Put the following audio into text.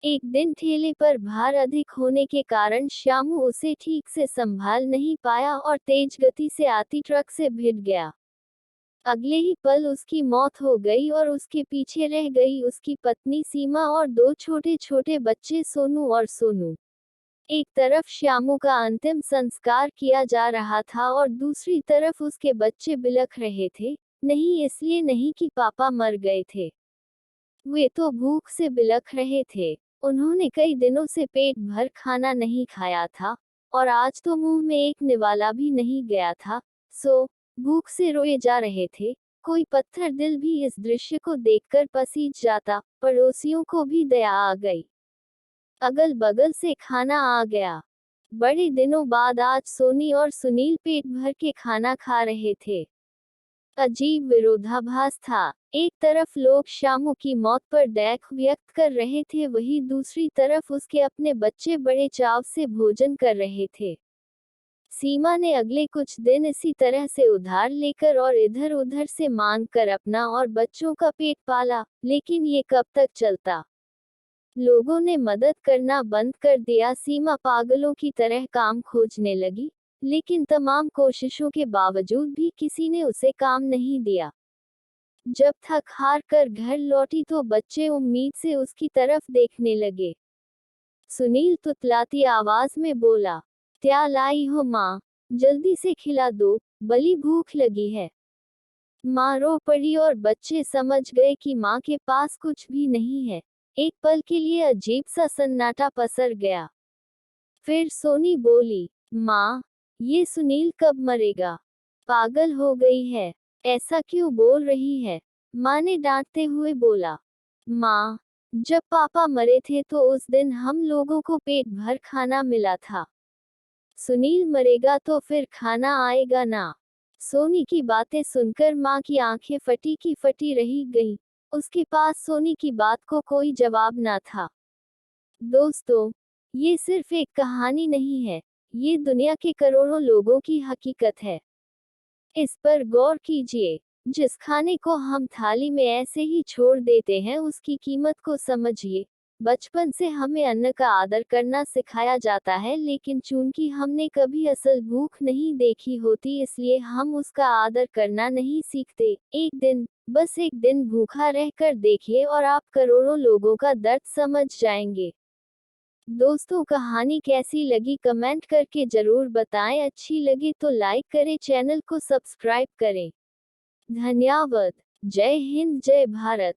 एक दिन ठेले पर भार अधिक होने के कारण श्यामू उसे ठीक से संभाल नहीं पाया और तेज गति से आती ट्रक से भिड़ गया। अगले ही पल उसकी मौत हो गई और उसके पीछे रह गई उसकी पत्नी सीमा और दो छोटे छोटे बच्चे सोनू और सोनू। एक तरफ श्यामू का अंतिम संस्कार किया जा रहा था और दूसरी तरफ उसके बच्चे बिलख रहे थे, नहीं इसलिए नहीं कि पापा मर गए थे, वे तो भूख से बिलख रहे थे। उन्होंने कई दिनों से पेट भर खाना नहीं खाया था और आज तो मुंह में एक निवाला भी नहीं गया था, सो भूख से रोए जा रहे थे। कोई पत्थर दिल भी इस दृश्य को देखकर पसीज जाता। पड़ोसियों को भी दया आ गई, अगल बगल से खाना आ गया। बड़े दिनों बाद आज सोनी और सुनील पेट भर के खाना खा रहे थे। अजीब विरोधाभास था, एक तरफ लोग श्यामू की मौत पर दुख व्यक्त कर रहे थे, वहीं दूसरी तरफ उसके अपने बच्चे बड़े चाव से भोजन कर रहे थे। सीमा ने अगले कुछ दिन इसी तरह से उधार लेकर और इधर उधर से मांग कर अपना और बच्चों का पेट पाला, लेकिन ये कब तक चलता। लोगों ने मदद करना बंद कर दिया, सीमा पागलों की तरह काम खोजने लगी, लेकिन तमाम कोशिशों के बावजूद भी किसी ने उसे काम नहीं दिया। जब थक हार कर घर लौटी तो बच्चे उम्मीद से उसकी तरफ देखने लगे। सुनील तुतलाती आवाज में बोला, क्या लाई हो माँ, जल्दी से खिला दो, बड़ी भूख लगी है। माँ रो पड़ी और बच्चे समझ गए कि माँ के पास कुछ भी नहीं है। एक पल के लिए अजीब सा सन्नाटा पसर गया। फिर सोनी बोली, माँ, ये सुनील कब मरेगा? पागल हो गई है, ऐसा क्यों बोल रही है? माँ ने डांटते हुए बोला, माँ, जब पापा मरे थे तो उस दिन हम लोगों को पेट भर खाना मिला था। सुनील मरेगा तो फिर खाना आएगा ना? सोनी की बातें सुनकर माँ की आंखें फटी की फटी रही गई। उसके पास सोनी की बात को कोई जवाब ना था। दोस्तों, ये सिर्फ एक कहानी नहीं है, ये दुनिया के करोड़ों लोगों की हकीकत है। इस पर गौर कीजिए। जिस खाने को हम थाली में ऐसे ही छोड़ देते हैं उसकी कीमत को समझिए। बचपन से हमें अन्न का आदर करना सिखाया जाता है, लेकिन चूंकि हमने कभी असल भूख नहीं देखी होती इसलिए हम उसका आदर करना नहीं सीखते। एक दिन, बस एक दिन भूखा रहकर देखिए और आप करोड़ों लोगों का दर्द समझ जाएंगे। दोस्तों, कहानी कैसी लगी कमेंट करके जरूर बताएं। अच्छी लगी तो लाइक करें, चैनल को सब्सक्राइब करें। धन्यवाद। जय हिंद, जय भारत।